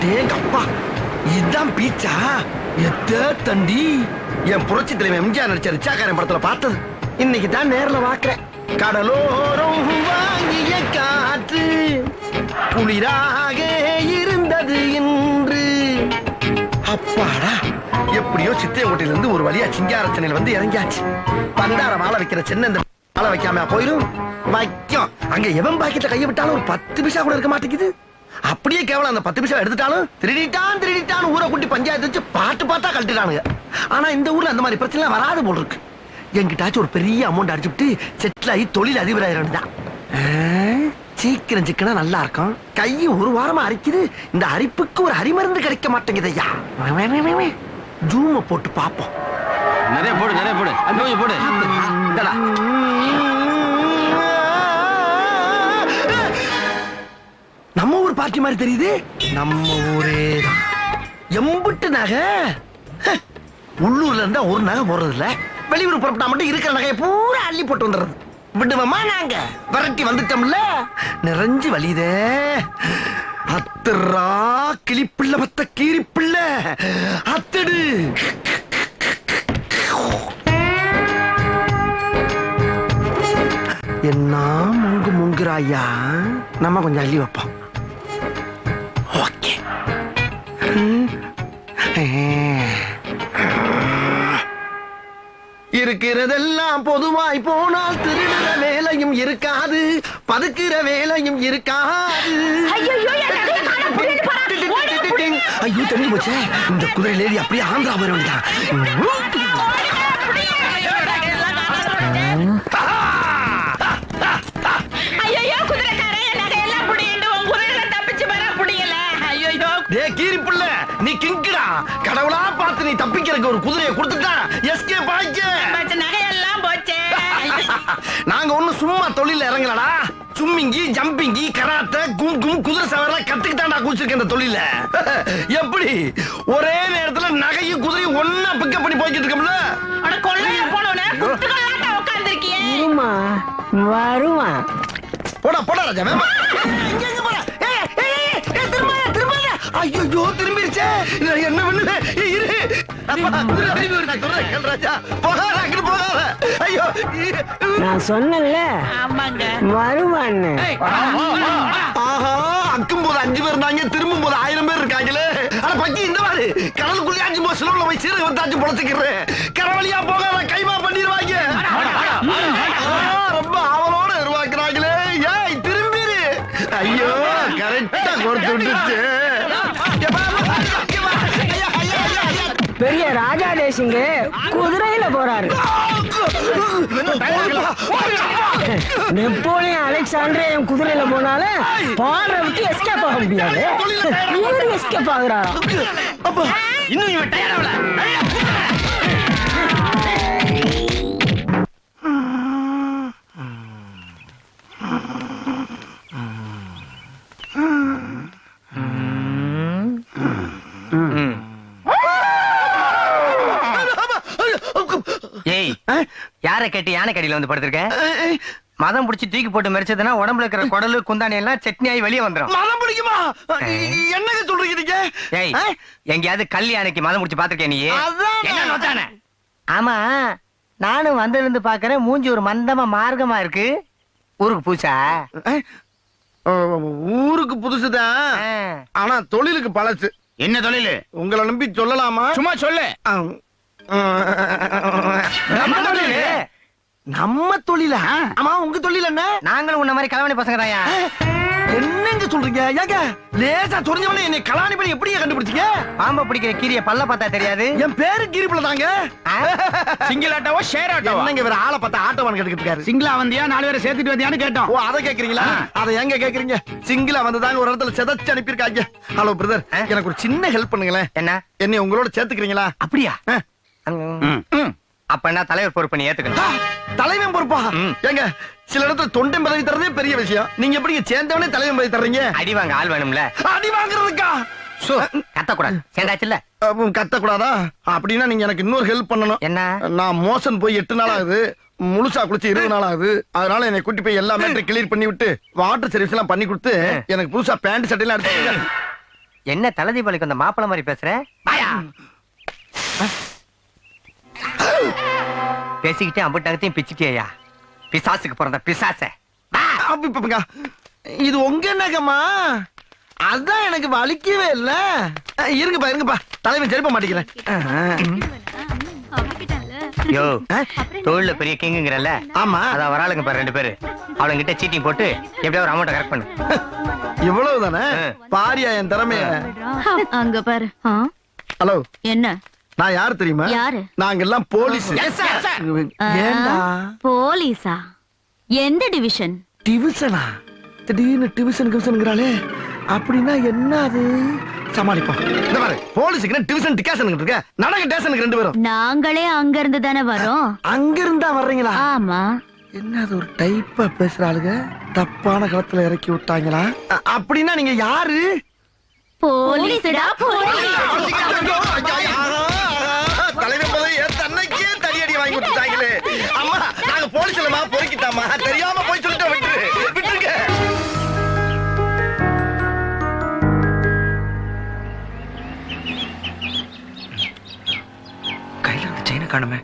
அடேங்கப்பா, இதுதான் பீச்சா? எத்த தண்டி என் புரட்சி தலைவன் எம்ஜிஆர் நடிச்ச ரிச்சாக்காரன் படத்துல பார்த்தது. இன்னைக்கு தான் நேர்ல பாக்குறேன். கடலோரம் வாங்கிய காற்று குளிராக இருந்தது என்று. அப்பாடா, எப்படியோ சித்திரங்கோட்டையில இருந்து ஒரு வழியா சிங்காரச்சனையில் வந்து இறங்கியாச்சு. பண்டார மாலை வைக்கிற சின்ன இந்த மாலை வைக்காம போயிடும். வைக்கும். அங்க எவன் பாக்கெட்ல கையை விட்டாலும் ஒரு 10 பைசா கூட இருக்க மாட்டேங்குது. அப்படியே கேவலம் அந்த 10 பைசா எடுத்துட்டாலும் திருடிட்டான் ஊரை கூட்டி பஞ்சாயத்து வச்சு பாட்டா கழட்டிட்டானுங்க. ஆனா இந்த ஊர்ல அந்த மாதிரி பிரச்சனை வராது போல் இருக்கு. என்கிட்டாச்சும் ஒரு பெரிய அமௌண்ட் அடிச்சுட்டு செட்டில் ஆகி தொழில் அதிபராயிரம். சீக்கிரம் சிக்கனா நல்லா இருக்கும். கை ஒரு வாரமா அரிக்குது. இந்த அரிப்புக்கு ஒரு அரிமருந்து கிடைக்க மாட்டேங்குது ஐயா. ஜூம போட்டு பாப்போம். நிறைய போடு போடு. நம்ம ஊர் பார்ட்டி மாதிரி தெரியுது. நம்ம ஊரே எம்பிட்டு நகை. உள்ளூர்ல இருந்தா ஒரு நகை போடுறது இல்ல. வெளியூர் புறப்பட்டா மட்டும் இருக்கிற நகையை பூரா அள்ளி போட்டு வந்துடுறது. விடுவோமா நாங்க? விரட்டி வந்துட்டோம்ல, நிறைஞ்சு வலிதே. அத்துறா கிளிப்பிள்ள மத்த கீரிப்பிள்ள அத்துடு. என்ன முங்குறாயா? நம்ம கொஞ்சம் அள்ளி வைப்போம். ஓகே. இருக்கிறதெல்லாம் பொதுவாய் போனால் திருடுற வேலையும் இருக்காது, பதுக்குற வேலையும் இருக்காது. ஐயோ தெரிஞ்சு போச்சே. இந்த குதிரையில ஏறி அப்படியே ஆந்திரா போயிட வேண்டியதான். நீ கிங்கடா. கடவுளா பார்த்து நீ தப்பிக்கிறதுக்கு ஒரு குதிரையை கொடுத்துட்டா எஸ்கேப் ஆயிச்சு. நகையெல்லாம் போச்சு. நாங்க ஒண்ணு சும்மா தொழில இறங்கலடா. சும்மிங்கி, ஜம்பிங்கி, கராத்தே, குங்கும், குதிரை சவாரி கத்துக்கிட்டாண்டா குதிச்சிருக்க இந்த தொழில. எப்படி ஒரே நேரத்துல நகையும் குதிரையும் ஒன்னா பிக்கப் பண்ணி போய்கிட்டு இருக்கோம்ல. வருமா போடா போடா ராஜா. ஐயோ திரும்பிருச்சே. என்ன பண்ணுது? நான் சொன்னேன்ல வருவான்னு. ஆஹா, அக்கும் போது 5 பேர் இருந்தாங்க, திரும்பும் போது 1000 பேர் இருக்காங்களே. ஆனா பக்கி இந்த மாதிரி கடலுக்குள்ளே 5 போது சிலவுல போய் சீரக வந்தாச்சு பொழைச்சுக்கிறேன். கடவுளியா போக கைமா பண்ணிடுவாங்க. ரொம்ப ஆவலோட உருவாக்குறாங்களே. ஏய் திரும்பிரு. ஐயோ கரெக்டா கொடுத்து விட்டுச்சு. பெரிய ராஜா தேசிங்க குதிரையில போறாரு. நெப்போலியன் அலெக்சாண்டர் என் குதிரையில போனால பாடுற விட்டு எஸ்கேப் ஆக முடியாது. இவரு எஸ்கேப் ஆகுறாரா? இன்னும் இவன் டயர்டாவல. யாரை கேட்டு யானை கடியில வந்து படுத்திருக்க? மதம் பிடிச்சி தூக்கி போட்டு மரிச்சதுன்னா உடம்புல இருக்கிற குடலு குந்தாணி எல்லாம் சட்னி ஆகி வெளியே வந்துடும். மதம் பிடிக்குமா? என்னங்க சொல்றீங்க? ஏய், எங்கேயாவது கல் யானைக்கு மதம் பிடிச்சி பாத்திருக்கேன் நீ? ஆமா, நானும் வந்திருந்து பாக்குறேன். மூஞ்சி ஒரு மந்தமா மார்க்கமா இருக்கு. ஊருக்கு பூசா? ஊருக்கு புதுசுதான், ஆனா தொழிலுக்கு பழசு. என்ன தொழில்? உங்களை நம்பி சொல்லலாமா? சும்மா சொல்லு. நம்ம தொழிலா? ஆமா, உங்க தொழில் என்ன? நாங்களும் உன்ன மாதிரி கலவாணி பசங்க தாயா. என்னங்க சொல்றீங்க? ஏங்க லேசா சொரிஞ்சவனே என்னை கலாணி பண்ணி எப்படியே கண்டுபிடிச்சீங்க? பாம்பை பிடிக்கிற கீரிய பல்ல பார்த்தா தெரியாது? என் பேரு கீரிப்புல தாங்க. சிங்கிள் ஆட்டோவோ ஷேர் ஆட்டோவோ? என்னங்க வேற ஆளை பார்த்தா ஆட்டோவான் கேட்டுக்கிட்டு இருக்காரு. சிங்கிளா வந்தியா 4 பேரை சேர்த்துட்டு வந்தியான்னு கேட்டோம். ஓ, அதை கேக்குறீங்களா? அதை எங்க கேக்குறீங்க? சிங்கிளா வந்ததாங்க ஒரு இடத்துல செதச்சு அனுப்பியிருக்காங்க. ஹலோ பிரதர், எனக்கு ஒரு சின்ன ஹெல்ப் பண்ணுங்களேன். என்ன? என்னை உங்களோட சேர்த்துக்கிறீங்களா? அப்படியா? அப்ப என்ன தலைவர் பொறுப்பு நீ ஏத்துக்கணும். தலைவன் பொறுப்பா? ஏங்க சில இடத்துல தொண்டை பதவி தரதே பெரிய விஷயம். நீங்க எப்படி சேர்ந்தவனே தலைவன் பதவி தர்றீங்க? அடி வாங்க ஆள் வேணும்ல. அடி வாங்குறதுக்கா? கத்தக்கூடாது. சேர்ந்தாச்சுல்ல? கத்தக்கூடாதா? அப்படின்னா நீங்க எனக்கு இன்னொரு ஹெல்ப் பண்ணணும். என்ன? நான் மோசன் போய் 8 நாள் ஆகுது. முழுசா குளிச்சு 20 நாள் ஆகுது. அதனால என்னை கூட்டி போய் எல்லா மேட்டரும் கிளியர் பண்ணி விட்டு வாட்டர் சர்வீஸ் எல்லாம் பண்ணி கொடுத்து எனக்கு புதுசா பேண்ட் சட்டை எல்லாம் எடுத்து. என்ன தலை தீபாவளிக்கு அந்த மாப்பிள மாதிரி பேசுற? வாயா. பேசிக்கிட்டே அம்புட்டகத்தையும் பிச்சிட்டியா? பிசாசுக்கு பிறந்த பிசாச. இது உங்க நகமா? அதான் எனக்கு வலிக்கவே இல்ல. இருங்கப்பா தலைவன் செருப்ப மாட்டேங்கிறேன். யோ, தொழில பெரிய கிங்குங்கறல. ஆமா, அத வராளுங்க பாரு 2 பேரு. அவளங்க கிட்ட சீட்டிங் போட்டு எப்படியா ஒரு அமௌண்ட் கரெக்ட் பண்ணு. இவ்வளவுதானே? பாரியா என் திறமைய. அங்க பாரு. ஹலோ, என்ன? நான் யாரு தெரியுமா? யாரு? நாங்க எல்லாம் போலீஸ். ஏண்டா போலீஸா? எந்த டிவிஷன்? டிவிஷனா? திடீர்னு டிவிஷன்ங்கிறாளே, அப்படின்னா என்ன அது? சமாளிப்போம். இந்த பாரு, போலீஸுக்கு டிவிஷன் டிகாஷன் இருக்க. நடக்க ஸ்டேஷனுக்கு 2 பேரும். நாங்களே அங்க இருந்து தானே வரோம். அங்க இருந்தா வர்றீங்களா? ஆமா. என்ன அது ஒரு டைப்பா பேசுறாளுங்க? தப்பான களத்துல இறக்கி விட்டாங்களா? அப்படின்னா நீங்க யாரு? போலீஸ்டா, போலீஸ். தலைவர் போய் தன்னைக்கே தடியடி வாங்கி கொடுத்தாங்களே. அம்மா, நாங்க போலீஸ் இல்லமா, பொறுக்கிட்டாமா. தெரியாம போய் சொல்லிட்டு விட்டுருங்க. கையில அந்த செயினை காணுமே.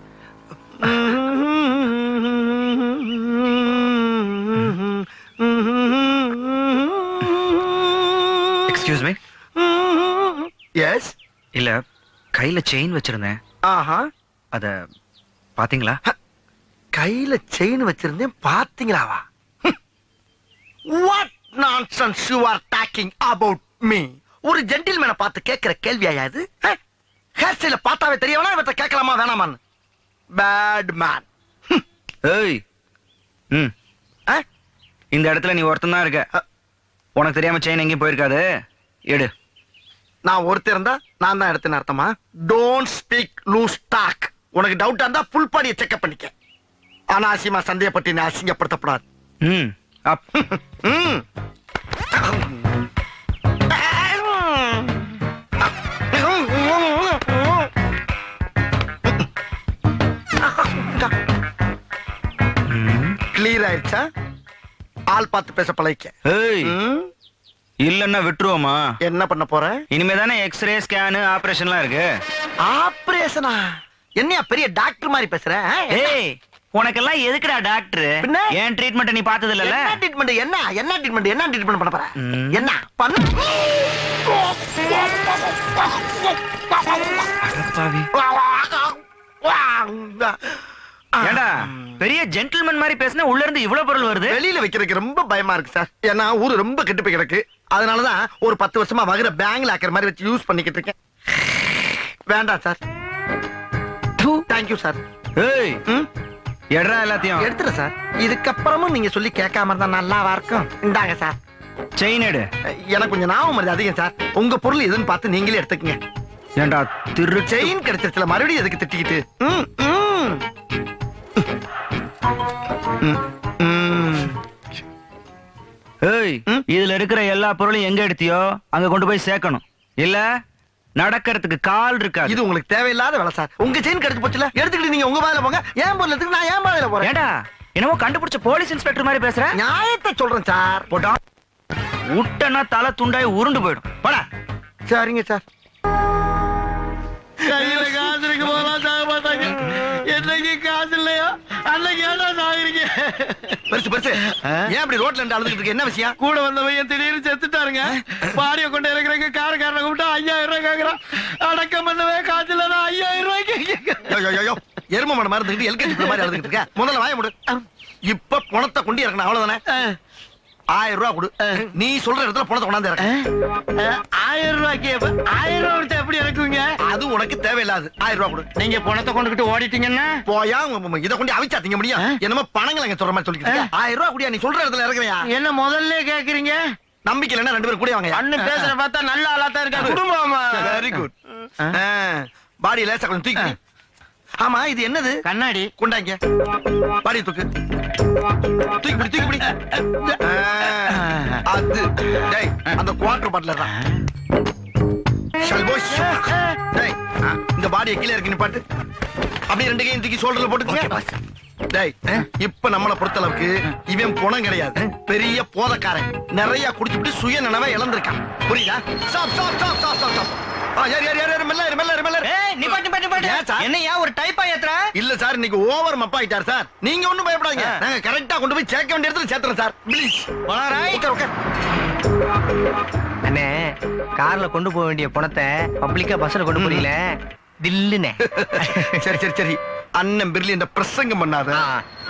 Excuse me. எஸ். இல்ல, கையில செயின் வச்சிருந்தேன். ஆஹா, அத பாத்தீங்களா? கையில செயின் வச்சிருந்தேன், பாத்தீங்களாவா? What nonsense you are talking about me? ஒரு ஜென்டில்மேனை பார்த்து கேட்கிற கேள்வியா இது? ஹேர் ஸ்டைல பார்த்தாவே தெரியவனா இவற்றை கேட்கலாமா வேணாமான்னு? Bad man. ஏய், இந்த இடத்துல நீ ஒருத்தன் தான் இருக்க. உனக்கு தெரியாம செயின் எங்கேயும் போயிருக்காது. எடு. நான் ஒருத்தர் இருந்தா நான் தான் எடுத்தேன்னு அர்த்தமா? Don't speak loose talk. உனக்கு டவுட்டா இருந்தா ஃபுல் பாடியை செக்அப் பண்ணிக்க. அனாவசியமா சந்தேகப்பட்டு நீ அசிங்கப்படுத்தப்படாது. அப். கிளியர் ஆயிடுச்சா? ஆள் பார்த்து பேச பழகிக்க. ஏய், இல்லன்னா விட்டுருவோமா? என்ன பண்ண போற? இனிமே தானே எக்ஸ்ரே, ஸ்கேனு, ஆபரேஷன்லாம் இருக்கு. ஆபரேஷனா? என்னையா பெரிய டாக்டர் மாதிரி பேசுற? ஏய், உனக்கெல்லாம் எதுக்குடா டாக்டர்? பின்ன ஏன் ட்ரீட்மெண்ட் நீ பார்த்தது இல்லல? என்ன ட்ரீட்மெண்ட்? என்ன ட்ரீட்மெண்ட் பண்ண போற? என்ன பண்ணு? பாவி. ஏண்டா பெரிய ஜென்டில்மேன் மாதிரி பேசினா உள்ள இருந்து இவ்வளவு பொருள் வருது? வெளியில வைக்கிறதுக்கு ரொம்ப பயமா இருக்கு சார். ஏன்னா ஊரு ரொம்ப கெட்டு போய் கிடக்கு. அதனாலதான் ஒரு 10 வருஷமா வகுற பேங்க்ல ஆக்கிற மாதிரி வச்சு யூஸ் பண்ணிக்கிட்டு இருக்கேன். வேண்டாம் சார். Thank you sir. ஏய், எட்ரா எல்லாத்தையும் எடுத்துறேன் சார். இதுக்கப்புறமும் நீங்க சொல்லி கேட்காம இருந்தா நல்லாவா இருக்கும். இந்தாங்க சார். செயின் எடு. எனக்கு கொஞ்சம் ஞாபகம் வருது அதிகம் சார். உங்க பொருள் எதுன்னு பார்த்து நீங்களே எடுத்துக்கங்க. ஏண்டா திரு செயின் கிடைச்சிருச்சுல, மறுபடியும் எதுக்கு திட்டிக்கிட்டு? ஏய், இதுல இருக்கிற எல்லா பொருளையும் எங்க எடுத்தியோ அங்க கொண்டு போய் சேர்க்கணும். இல்ல நடக்கிறதுக்கு கால் இருக்காது. இது உங்களுக்கு தேவையில்லாத வேலை சார். உங்க செயின் கிடைச்சு போச்சுல, எடுத்துக்கிட்டு நீங்க உங்க பாதையில போங்க. ஏன் பொருள் எடுத்துக்கிட்டு நான் ஏன் பாதையில போறேன்? ஏண்டா என்னமோ கண்டுபிடிச்ச போலீஸ் இன்ஸ்பெக்டர் மாதிரி பேசுற? நியாயத்தை சொல்றேன் சார். போட்டா உட்டனா தலை துண்டாய் உருண்டு போயிடும். போடா. சரிங்க சார். கையில காசு இருக்கு போலாம் சாக மாட்டாங்க. என்னைக்கு காசு இல்லையோ அன்னைக்கு ஏடா சாகுறீங்க? பெருசு ஏன் அப்படி ரோட்ல இருந்து அழுதுகிட்டு இருக்க? என்ன விஷயம்? கூட வந்தவன் திடீர்னு செத்துட்டாருங்க. பாரிய கொண்டு இறக்குறங்க. காரக்காரனை கூப்பிட்டா 5000 ரூபாய் கேக்குறான். அடக்கம் பண்ணவே காசு இல்ல. 5000 ரூபாய்க்கு எரும மணி மாதிரி இருந்துகிட்டு எல்கேஜி மாதிரி அழுதுகிட்டு இருக்க. முதல்ல வாய முடு. இப்ப பணத்தை கொண்டு இறக்கணும், அவ்வளவுதானே? 1000 ரூபாய் கொடு. நீ சொல்ற இடத்துல பணத்தை கொண்டாந்து இறக்க. 1000 ரூபாய்க்கு 1000 ரூபாய் கொடுத்தா எப்படி இறக்குவீங்க? அது உனக்கு தேவையில்லாது. 1000 ரூபாய் கொடு. நீங்க பணத்தை கொண்டுகிட்டு ஓடிட்டீங்கன்னா போயா இதை கொண்டு அவிச்சா திங்க முடியும்? என்னமோ பணங்களை சொல்ற மாதிரி சொல்லிக்கிட்டு 1000 ரூபாய் குடியா. நீ சொல்ற இடத்துல இறக்குறியா? என்ன முதல்ல கேக்குறீங்க? நம்பிக்கை இல்லைன்னா 2 பேரும் கூட வாங்க. அண்ணன் பேசுற பார்த்தா நல்ல ஆளா தான் இருக்காரு. குடும்பமா? Very good. பாடி லேசா கொஞ்சம் தூக்கி. ஆமா, இது என்னது? கண்ணாடி. கொண்டாங்க. பாடி தூக்கு. தூக்கி பிடி. அது டேய், அந்த குவார்டர் பாட்டில தான். ஷல்போஷ். டேய், இந்த பாடியை கீழே இறக்கி நிப்பாட்டு. அப்படியே 2 கையும் தூக்கி ஷோல்டர்ல போட்டுக்கங்க. டேய் இப்ப நம்மளை பொறுத்தளவுக்கு இவன் குணம் கிடையாது, பெரிய போதக்காரன். நிறைய குடிச்சுட்டு சுய நினைவை இழந்திருக்கான். புரியுதா? Stop stop stop stop stop. யார் யார் யார் மெல்ல மெல்ல மெல்ல. என்னையா ஒரு டைப்பா ஏத்துறா? இல்ல சார், இன்னைக்கு ஓவர் மப்பா ஆயிட்டார் சார். நீங்க ஒண்ணும் பயப்படாதீங்க, நாங்க கரெக்டா கொண்டு போய் சேர்க்க வேண்டிய இடத்துல சேர்த்துறோம் சார். Please okay. அண்ணே, கார்ல கொண்டு போக வேண்டிய பணத்தை பப்ளிக்கா பஸ்ல கொண்டு போறீங்கள, தில்லுனே. சரி சரி சரி, அண்ணன் பிர்லி இந்த பிரசங்கம் பண்ணாத.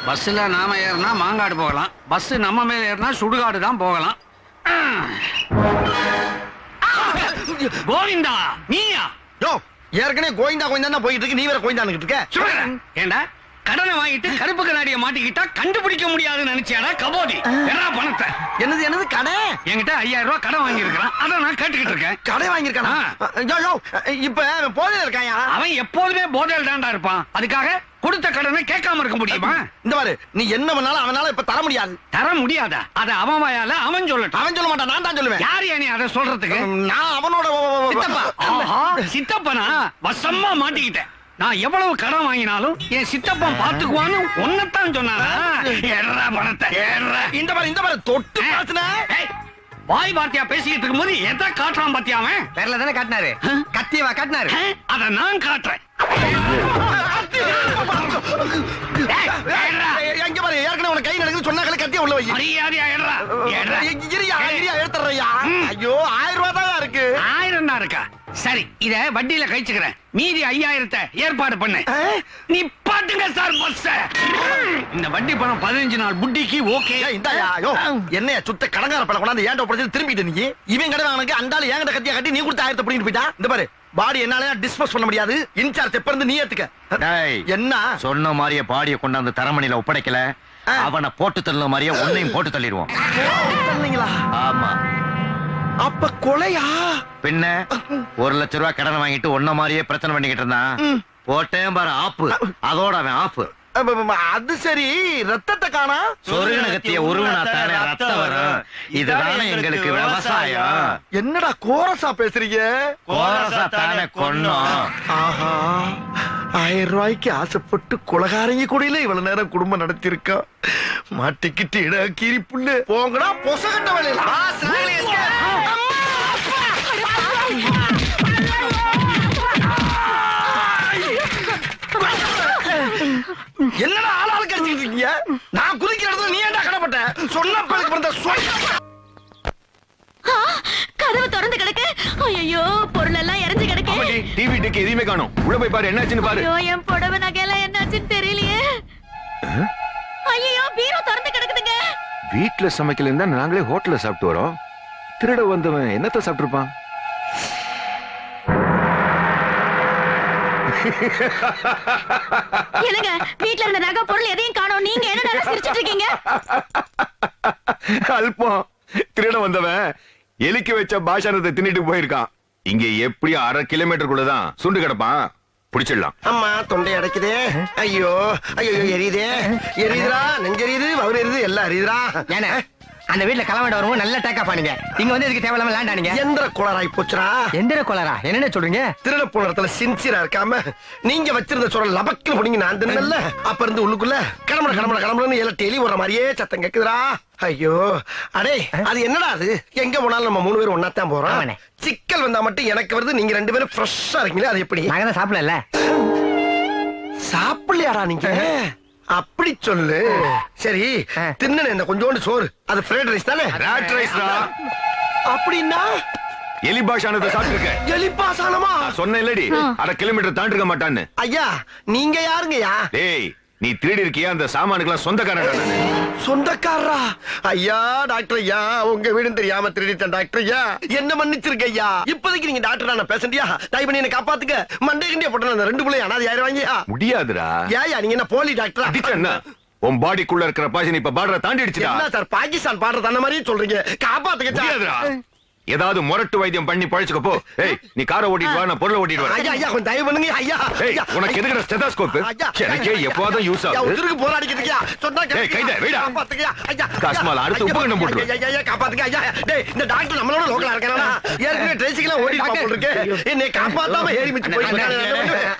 பஸ்ல நாம ஏறினா மாங்காடு போகலாம், பஸ் நம்ம மேல ஏறினா சுடுகாடு தான் போகலாம். கோவிந்தா நீயா? யோ, ஏற்கனவே கோவிந்தா கோவிந்தா போயிட்டு இருக்கு, நீ வேற கோவிந்தான்னு இருக்க. ஏண்டா கடனை வாங்கிட்டு கருப்பு கண்ணாடியை மாட்டிக்கிட்டா கண்டுபிடிக்க முடியாதுன்னு நினைச்சியாடா கபோதி? என்ன பணத்தை? என்னது என்னது கடை? என்கிட்ட 5000 ரூபாய் கடன் வாங்கி இருக்கிறான், அத நான் கேட்டுக்கிட்டு இருக்கேன். கடை வாங்கியிருக்கானா? யோ யோ, இப்ப போதையில இருக்காயா? அவன் எப்போதுமே போதையில் தான்டா இருப்பான். அதுக்காக கொடுத்த கடனை கேட்காம இருக்க முடியுமா? இந்த பாரு, நீ என்ன பண்ணாலும் அவனால இப்ப தர முடியாது. தர முடியாதா? அத அவன் வாயால அவன் சொல்லட்டும். அவன் சொல்ல மாட்டான், நான் தான் சொல்லுவேன். யார் நீ அதை சொல்றதுக்கு? நான் அவனோட சித்தப்பா. ஆஹா, சித்தப்பனா? வசமா மாட்டிக்கிட்டேன். நான் எவ்வளவு கடன் வாங்கினாலும் என் சித்தப்பன் பாத்துக்குவான்னு ஒன்னத்தான் சொன்னாரா? ஏறா பணத்தை ஏறா. இந்த பாரு தொட்டு பேசுன. வாய் வார்த்தையா பேசிக்கிட்டு இருக்கும்போது எதை காட்டுறான் பாத்தியா அவன்? வேறல தானே காட்டினாரு, கத்தியவா காட்டினாரு. அத நான் காட்டுறேன். எங்க பாரு, ஏற்கனவே உனக்கு கை நடக்குது சொன்னாங்களே, கத்திய உள்ள வை. மரியாதையா ஏறா. ஏறா. எடுத்துறியா? ஐயோ, 1000 ரூபாய் தான் இருக்கு. 1000 தான் இருக்கா? சரி, இத வட்டியில கழிச்சுக்கிறேன். மீதி 5000 ஏற்பாடு பண்ணு. நீ பாட்டுங்க சார் பஸ். இந்த வட்டி பணம் 15 நாள் புட்டிக்கு ஓகே. இந்தாயா, யோ, என்னையா சுத்த கடங்கார பழம் கொண்டாந்து ஏன்டா உடைச்சு திரும்பிட்டு நீ? இவன் கடை வாங்கினக்கு அந்தால ஏங்கிட்ட கத்தியா கட்டி நீ கொடுத்த 1000 பிடிக்கிட்டு போயிட்டா. இந்த பாரு, பாடி என்னால டிஸ்போஸ் பண்ண முடியாது. இன்சார்ஜ் எப்ப இருந்து நீ ஏத்துக்க. என்ன சொன்ன மாதிரியே பாடிய கொண்டாந்து தரமணியில ஒப்படைக்கல, அவனை போட்டு தள்ள மாதிரியே உன்னையும் போட்டு தள்ளிடுவோம். ஆமா, அப்ப கொலையா? பின்ன 1 லட்சம் ரூபாய் கடன் வாங்கிட்டு ஒன்ன மாதிரியே பிரச்சனை பண்ணிக்கிட்டு இருந்தான். போட்டேன் பாரு ஆப்பு, அதோட அவன் ஆப்பு. அது சரி, ரத்தத்தை காணா? சொருகின கத்திய உருவனா தானே ரத்தம் வரும். இதுதானே எங்களுக்கு விவசாயம். என்னடா கோரசா பேசுறீங்க? கோரசா தானே கொன்னோம். ஆஹா, 1000 ரூபாய்க்கு ஆசைப்பட்டு கொலகாரங்க கூட இவ்வளவு நேரம் குடும்பம் நடத்திருக்கா. மாட்டிக்கிட்டு இட கீரி புல்லு போங்கடா பொசகட்ட வேலையில. என்னடா ஆளாளுக்கு அடிச்சிட்டு இருக்கீங்க? நான் குதிக்கிற இடத்துல நீ ஏன்டா கடப்பட்ட? சொன்ன பேருக்கு பிறந்த கதவு திறந்து கிடக்கு. ஐயோ, பொருள் எல்லாம் இறஞ்சி கிடக்கு. டிவி டிக்கு எதுவுமே காணோம். உள்ள போய் பாரு, என்னாச்சுன்னு பாரு. ஐயோ, என் புடவை நகையெல்லாம் என்னாச்சுன்னு தெரியலையே. ஐயோ, பீரோ திறந்து கிடக்குதுங்க. வீட்டுல சமைக்கல இருந்தா நாங்களே ஹோட்டல்ல சாப்பிட்டு வரோம். திருட வந்தவன் என்னத்த சாப்பிட்டுருப்பான்? என்னங்க, வீட்ல இருந்த நகை பொருள் எதையும் காணோம். நீங்க என்ன சிரிச்சிட்டு இருக்கீங்க? அல்பம், திருட வந்தவன் எலிக்கு வச்ச பாஷானத்தை தின்னுட்டு போயிருக்கான். இங்க எப்படி 1/2 கிலோமீட்டருக்குள்ளதான் சுண்டு கிடப்பான். பிடிச்சிடலாம். அம்மா தொண்டை அடைக்குதே. ஐயோ ஐயோ, எரியுதே, எரியுதுடா, நெஞ்செரியுது, வவுறு எரியுது, எல்லாம் எரியுதுடா. ஏன்னா அந்த வீட்டுல கிளம்பிட்டு வரும்போது நல்ல டேக்கா பாருங்க. இங்க வந்து இதுக்கு தேவையில்லாம லேண்டானீங்க. எந்திர கோளாராய் போச்சுடா. எந்திர கோளாரா? என்னன்னு சொல்றீங்க? திருட போன இடத்துல சின்சியரா இருக்காம நீங்க வச்சிருந்த சொல்ற லபக்கு புடிங்க நான் தின்னல. அப்ப இருந்து உள்ளுக்குள்ள கடமட கடமட கடமடன்னு எல்லாம் டெலி வர மாதிரியே சத்தம் கேக்குதுடா. ஐயோ அடே, அது என்னடா அது? எங்க போனாலும் நம்ம 3 பேரும் ஒன்னாத்தான் போறோம். சிக்கல் வந்தா மட்டும் எனக்கு வருது, நீங்க 2 பேரும் ஃப்ரெஷ்ஷா இருக்கீங்களே, அது எப்படி? நாங்க தான் சாப்பிடல. சாப்பிடலையாடா நீங்க? அப்படி சொல்லு. சரி, தின்னு இந்த கொஞ்சோண்டு சோறு, அது ஃப்ரைட் ரைஸ் தானே? ராட் ரைஸ் டா. அப்படின்னா எலி பாஷானத்தை சாப்பிட்டுருக்க. எலி பாசானமா? சொன்ன இல்லடி, 1/2 கிலோமீட்டர் தாண்டி இருக்க மாட்டான்னு. ஐயா, நீங்க யாருங்கய்யா? டேய், நீ திருடி இருக்கியா? அந்த சாமானுக்கெல்லாம் சொந்தக்காரன். சொந்தக்காரரா? ஐயா டாக்டர் ஐயா, உங்க வீடும் தெரியாம திருடிட்டேன் டாக்டர் ஐயா, என்ன மன்னிச்சிருக்க ஐயா. இப்போதைக்கு நீங்க டாக்டர் நான் பேசண்டியா, தயவு பண்ணி என்ன காப்பாத்துக்க. மண்டே கிண்டியா போட்டு அந்த 2 பிள்ளைய அனாதை ஆயிடுவாங்கயா. முடியாதுடா. ஏயா நீங்க என்ன போலி டாக்டரா? அடிச்சேன்னா உன் பாடிக்குள்ள இருக்கிற பாஷன் இப்ப பார்டரை தாண்டி அடிச்சுடா. என்ன சார் பாகிஸ்தான் பாடுறது அந்த மாதிரியே சொல்றீங்க? காப்பாத்துக்க. முடியாதுடா. ஏதாவது முரட்டு வைத்தியம் பண்ணி பழிச்சுக்க போ. ஏய் நீ காரை ஓட்டிட்டு வா, நான் பொருளை ஓட்டிட்டு வரேன். ஐயா ஐயா கொஞ்சம் தயவு பண்ணுங்க ஐயா. ஏய் உனக்கு எதுக்குடா ஸ்டெதோஸ்கோப்? எனக்கே எப்போதும் யூஸ் ஆகுது. உதிருக்கு போராடிக்கிறியா? சொன்னா ஏய் கைடா வெடா. காப்பாத்துங்க ஐயா. காஸ்மால அடுத்து உப்பு கண்ணம் போட்டுரு. ஐயா ஐயா காப்பாத்துங்க ஐயா. டேய் இந்த டாக்டர் நம்மளோட லோக்கலா இருக்கானடா. ஏற்கனவே ட்ரெஸ்ஸிங்ல ஓடி பாப்போம் இருக்கு. என்னை காப்பாத்தாம ஏறி மிச்சு போய்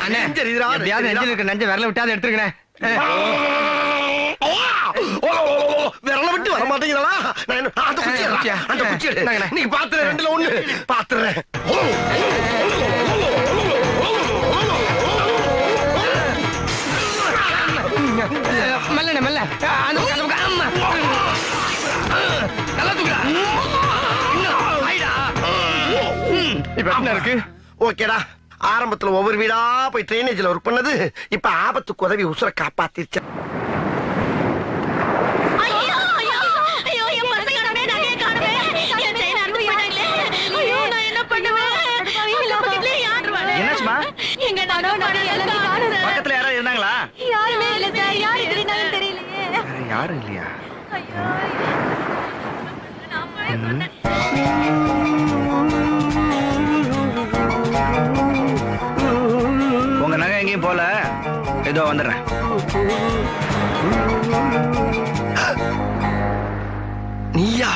அண்ணே எப்படியாவது நெஞ்சில இருக்க நெஞ்ச விரல விட்டாது எடுத்துருக்கேன். விரல விட்டு வர மாட்டேங்கிறா. அந்த குச்சி நீங்க பாத்துற ரெண்டுல ஒண்ணு பாத்துறேன். மெல்ல மெல்ல அந்த பக்கம் அம்மா நல்லா தூக்குடா. இப்ப என்ன இருக்கு? ஓகேடா. ஆரம்பத்துல ஒவ்வொரு வீடா போய் ட்ரைனேஜ்ல ஒர்க் பண்ணது இப்ப ஆபத்துக்கு உதவி உசுர காப்பாத்திருச்சு. ஐயோ ஐயோ ஐயோ என் பர்ஸ் காணவே, நகையை காணவே, என் செயின் அறுந்து போயிட்டாங்களே. ஐயோ நான் என்ன பண்ணுவேன்? இந்த பக்கத்துல யார் வருவாங்க? என்னாச்சுமா? எங்க நகை பணம் எல்லாம் காணோம் சார். பக்கத்துல யாராவது இருந்தாங்களா? யாருமே இல்ல சார். யாரு இருந்தாலும் தெரியலையே. யாரும் இல்லையா? ஐயோ நான் பயப்பட்டேன். உங்க நகை எங்கேயும் போல. ஏதோ வந்துடுறேன். நீயா?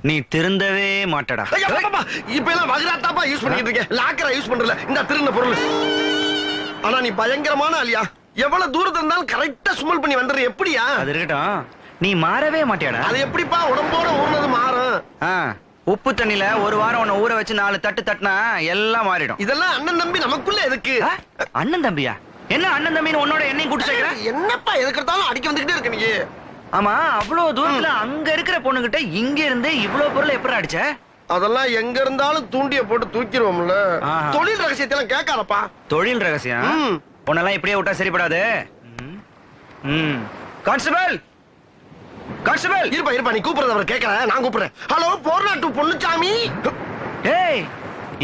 நீ திருந்தவே மாட்டடா. ஐயா, பாப்பா, இப்ப எல்லாம் வகுராத்தாப்பா யூஸ் பண்ணிட்டு இருக்கேன். லாக்கரா யூஸ் பண்றல. இந்த திருந்த பொருள். ஆனா நீ பயங்கரமான ஆளியா. எவ்வளவு தூரத்துல இருந்தாலும் கரெக்டா சுமல் பண்ணி வந்துடுற. எப்படியா? அது இருக்கட்டும், நீ மாறவே மாட்டியாடா. அது எப்படிப்பா உடம்போட ஊர்னது மாறும்? உப்பு தண்ணில ஒரு வாரம் உன்னை ஊற வச்சு 4 தட்டு தட்டினா எல்லாம் மாறிடும். இதெல்லாம் அண்ணன் தம்பி நமக்குள்ள எதுக்கு? அண்ணன் தம்பியா? என்ன அண்ணன் தம்பின்னு உன்னோட என்னையும் கூட்டு சேர்க்கிற? என்னப்பா எதுக்கு எடுத்தாலும் அடிக்க வந்துகிட்டே இருக்க நீ. ஆமா, அவ்வளவு தூரத்துல அங்க இருக்கிற பொண்ணுகிட்ட இங்க இருந்து இவ்வளவு பொருள் எப்படி அடிச்ச? அதெல்லாம் எங்க இருந்தாலும் தூண்டிய போட்டு தூக்கிடுவோம்ல. தொழில் ரகசியத்தை எல்லாம் கேட்காதப்பா. தொழில் ரகசியம் உன்னெல்லாம் இப்படியே விட்டா சரிப்படாது. கான்ஸ்டபிள், கான்ஸ்டபிள் இருப்பா இருப்பா, நீ கூப்பிடுறது அவர் கேட்கற, நான் கூப்பிடுறேன். ஹலோ, போர்நாட்டு பொண்ணுச்சாமி. ஏய்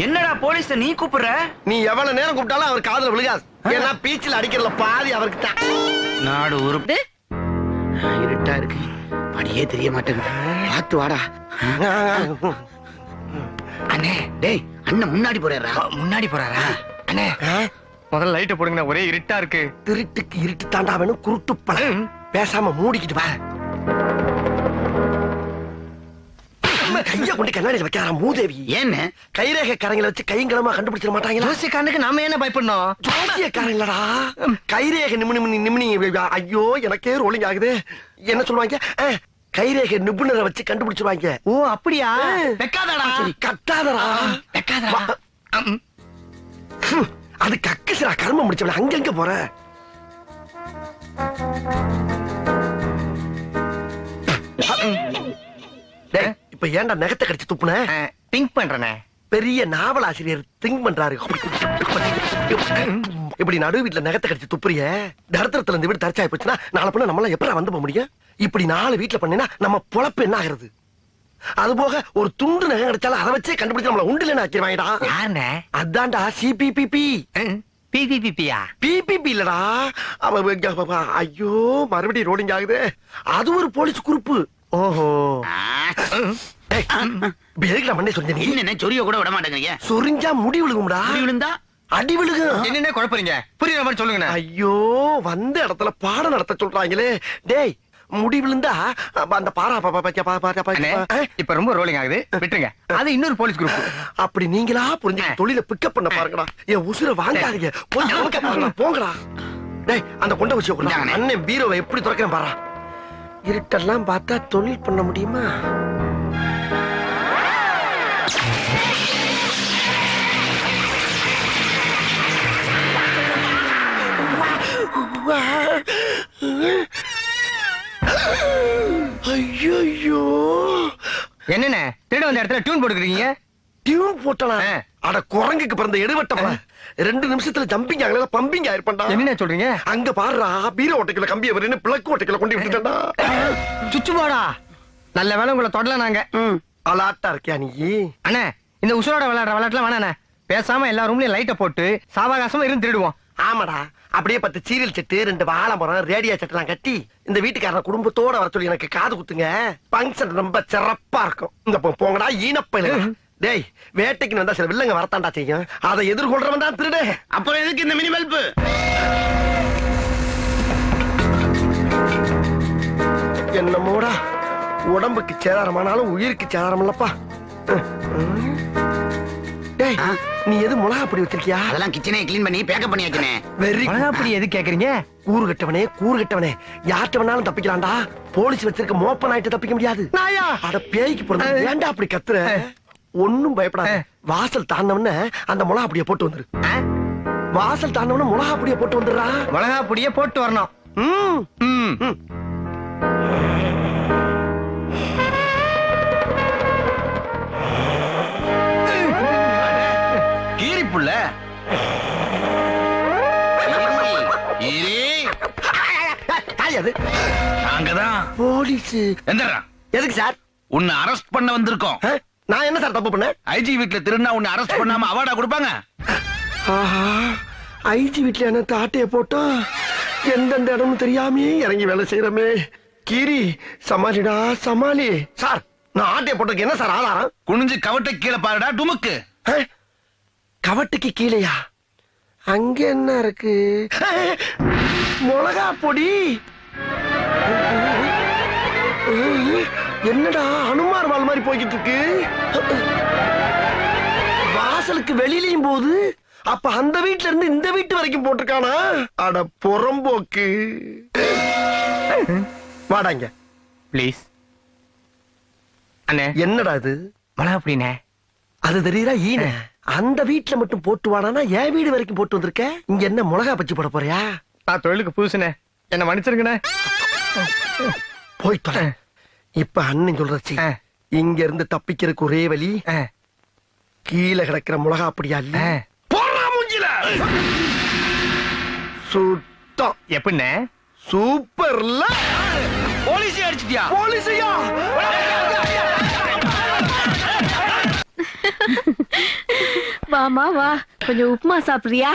என்னடா போலீஸ் நீ கூப்பிடுற? நீ எவ்வளவு நேரம் கூப்பிட்டாலும் அவர் காதுல விழுகாது. ஏன்னா பீச்சில் அடிக்கிறதுல பாதி அவருக்கு தான். நாடு உருப்பு. இருட்டா இருக்கு, படியே தெரிய மாட்டேங்குது. பார்த்து வாடா. அண்ணே டேய், அண்ணன் முன்னாடி போறாரா? முன்னாடி போறாரா? அண்ணே முதல்ல லைட்ட போடுங்க, ஒரே இருட்டா இருக்கு. திருட்டுக்கு இருட்டு தாண்டா வேணும், குருட்டு பழம். பேசாம மூடிக்கிட்டு வா. கைய கொண்டு கண்ணாடியில் வைக்காரா மூதேவி. ஏன்னு கைரேகை காரங்களை வச்சு கைங்களமா கண்டுபிடிச்சிட மாட்டாங்களா? ஜோசியக்காரனுக்கு நாம என்ன பயப்படணும்? ஜோசியக்காரங்களடா கைரேகை நிமினி. ஐயோ எனக்கே ரோலிங் ஆகுது. என்ன சொல்லுவாங்க? கைரேகை நிபுணரை வச்சு கண்டுபிடிச்சிருவாங்க. ஓ அப்படியா? வெக்காதடா. கட்டாதடா. வெக்காதடா. அது கக்குசுரா கர்மம் முடிச்சவன. அங்கங்க போற இப்ப ஏன்டா நகத்தை கடிச்சு துப்புன? திங்க் பண்றனே. பெரிய நாவல் ஆசிரியர் திங்க் பண்றாரு. இப்படி நடு வீட்டுல நகத்தை கடிச்சு துப்புறிய தரத்திரத்துல இந்த வீடு தரச்சாய் போச்சுன்னா நாளை பண்ண நம்மளாம் எப்படா வந்து போக முடியும்? இப்படி 4 வீட்டுல பண்ணினா நம்ம பொழப்பு என்ன ஆகுறது? அது போக ஒரு துண்டு நகை கிடைச்சாலும் அதை வச்சே கண்டுபிடிச்சு நம்மள உண்டுல ஆக்கிடுவாங்கடா. யாருண்ணே? அதான்டா சிபிபிபி. பிபிபிபியா? பிபிபி இல்லடா. ஐயோ மறுபடியும் ரோடிங் ஆகுது. அது ஒரு போலீஸ் குரூப்பு. ஓஹோ. எதுக்குடா மண்ணே சொன்ன நீ? என்ன சொரிய கூட விட மாட்டேங்கிறீங்க? சொரிஞ்சா முடி விழுகும்டா. விழுந்தா அடி விழுகும். என்ன குழப்பறீங்க? புரியுற மாதிரி சொல்லுங்க. ஐயோ வந்த இடத்துல பாடம் நடத்த சொல்றாங்களே. டேய் முடி விழுந்தா அந்த பாரா இப்ப ரொம்ப ரோலிங் ஆகுது, விட்டுருங்க. அது இன்னொரு போலீஸ் குரூப். அப்படி நீங்களா புரிஞ்சு தொழில பிக்கப் பண்ண பாருங்கடா. என் உசுர வாங்காதீங்க. போங்கடா. டேய் அந்த கொண்ட வச்சு அண்ணன் பீரோவை எப்படி திறக்கிறேன் பாரா. இருட்டெல்லாம் பார்த்தா தொழில் பண்ண முடியுமா? ஐயோ என்னென்ன திருட வந்த இடத்துல டியூன் போட்டுக்கிறீங்க? டியூன் போட்டனா? அட குரங்குக்கு பிறந்த எடுவட்டமா. 2 நிமிஷத்துல ஜம்பிங் ஆகல, பம்பிங் ஆயிருப்பா. என்ன சொல்றீங்க? அங்க பாருடா, பீரோ ஓட்டைக்குள்ள கம்பிய வரேன்னு பிளக் ஓட்டைக்குள்ள கொண்டு விட்டுட்டா. சுச்சு போடா. நல்ல வேலை உங்களை தொடல நாங்க. அலாட்டா இருக்கியா நீ? அண்ணே இந்த உசுரோட விளையாடுற விளையாட்டுல வேணாண்ணே. பேசாம எல்லா ரூம்லயும் லைட்ட போட்டு சாவகாசமா இருந்து திருடுவோம். ஆமாடா, அப்படியே 10 சீரியல் செட்டு 2 வாழை மரம் ரேடியா செட்டுலாம் கட்டி இந்த வீட்டுக்காரன் குடும்பத்தோட வர சொல்லி எனக்கு காது குத்துங்க. பங்கன் ரொம்ப சிறப்பா இருக்கும். இந்த போங்கடா ஈனப்பையில. டேய், வேட்டைக்கு வந்தா சில வில்லங்க வரத்தாண்டா செய்யும். அதை எதிர்கொள்றவன் தான் திருடு. அப்புறம் எதுக்கு இந்த மினி பல்பு? என்னமோடா, உடம்புக்கு சேதாரமானாலும் உயிருக்கு சேதாரம் இல்லப்பா. டேய், நீ எது மிளகா பொடி வச்சிருக்கியா? அதெல்லாம் கிச்சனை க்ளீன் பண்ணி பேக்கப் பண்ணி வச்சனே. வெரி மிளகா பொடி எது கேக்குறீங்க? கூறு கட்டவனே யார்ட்ட வேணாலும் தப்பிக்கலாம்டா. போலீஸ் வச்சிருக்க மோப்ப நாயிட்ட தப்பிக்க முடியாது. நாயா? அட பேய்க்கு பிறந்த ஏன்டா அப்படி கத்துற? ஒண்ணும் பயப்படாத. வாசல் தாண்டவன அந்த மிளகா பொடியை போட்டு வந்துரு. வாசல் தாண்டவன மிளகா பொடியை போட்டு வந்துடுறா. மிளகா பொடியை போட்டு வரணும். கீரி புள்ள. நாங்கதான் போலீஸ். எந்தரா? எதுக்கு சார்? உன்னை அரெஸ்ட் பண்ண வந்திருக்கோம். நான் என்ன சார் தப்பு பண்ணேன்? ஐஜி வீட்ல திருநா உன்னை அரெஸ்ட் பண்ணாம அவார்டா கொடுப்பாங்க? ஆஹா, ஐஜி வீட்டுல என்ன ஆட்டைய போட்டா எந்தெந்த இடமும் தெரியாமே இறங்கி வேலை செய்யறமே. கீரி சமாளிடா சமாளி. சார், நான் ஆட்டைய போட்டதுக்கு என்ன சார் ஆதாரம்? குனிஞ்சு கவட்டை கீழே பாருடா டுமுக்கு. கவட்டுக்கு கீழையா? அங்க என்ன இருக்கு? மிளகா பொடி. என்னடா அனுமார் வால் மாதிரி போய்கிட்டு இருக்கு? வாசலுக்கு வெளியிலையும் போகுது. அப்ப அந்த வீட்டுல இருந்து இந்த வீட்டு வரைக்கும் போட்டிருக்கானா? அட புறம்போக்கு. வாடாங்க ப்ளீஸ். அண்ணே, என்னடா இது? மிளகா பொடினே. அது தெரியுதா ஈன? அந்த வீட்டுல மட்டும் போட்டு வாடானா என் வீடு வரைக்கும் போட்டு வந்திருக்க. இங்க என்ன மிளகா பச்சி போட போறியா? நான் தொழிலுக்கு புதுசுனே, என்ன மன்னிச்சிருங்கண்ணே. போயிட்டு இப்ப அண்ணன் சொல்றச்சு. இங்க இருந்து தப்பிக்கிறதுக்கு ஒரே வழி கீழே கிடக்கிற மிளகா அப்படியா இல்ல போறா மூஞ்சில. சுத்தம். எப்படிண்ணே? சூப்பர்ல. போலீஸ் அடிச்சிட்டியா? போலீஸையா? வாமா வா, கொஞ்சம் உப்புமா சாப்பிடுறியா?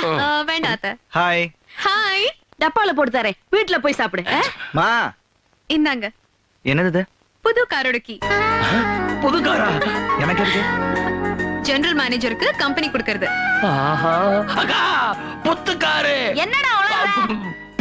வேண்டாம் அத்தை. ஹாய். ஹாய். டப்பால போட்டு தரேன், வீட்டுல போய் சாப்பிடு. மா, இந்தாங்க. என்னது இது? புது காரோட கீ. புது காரா? எனக்கு இருக்கு. ஜெனரல் மேனேஜருக்கு கம்பெனி கொடுக்கறது. அக்கா, புத்து காரு. என்னடா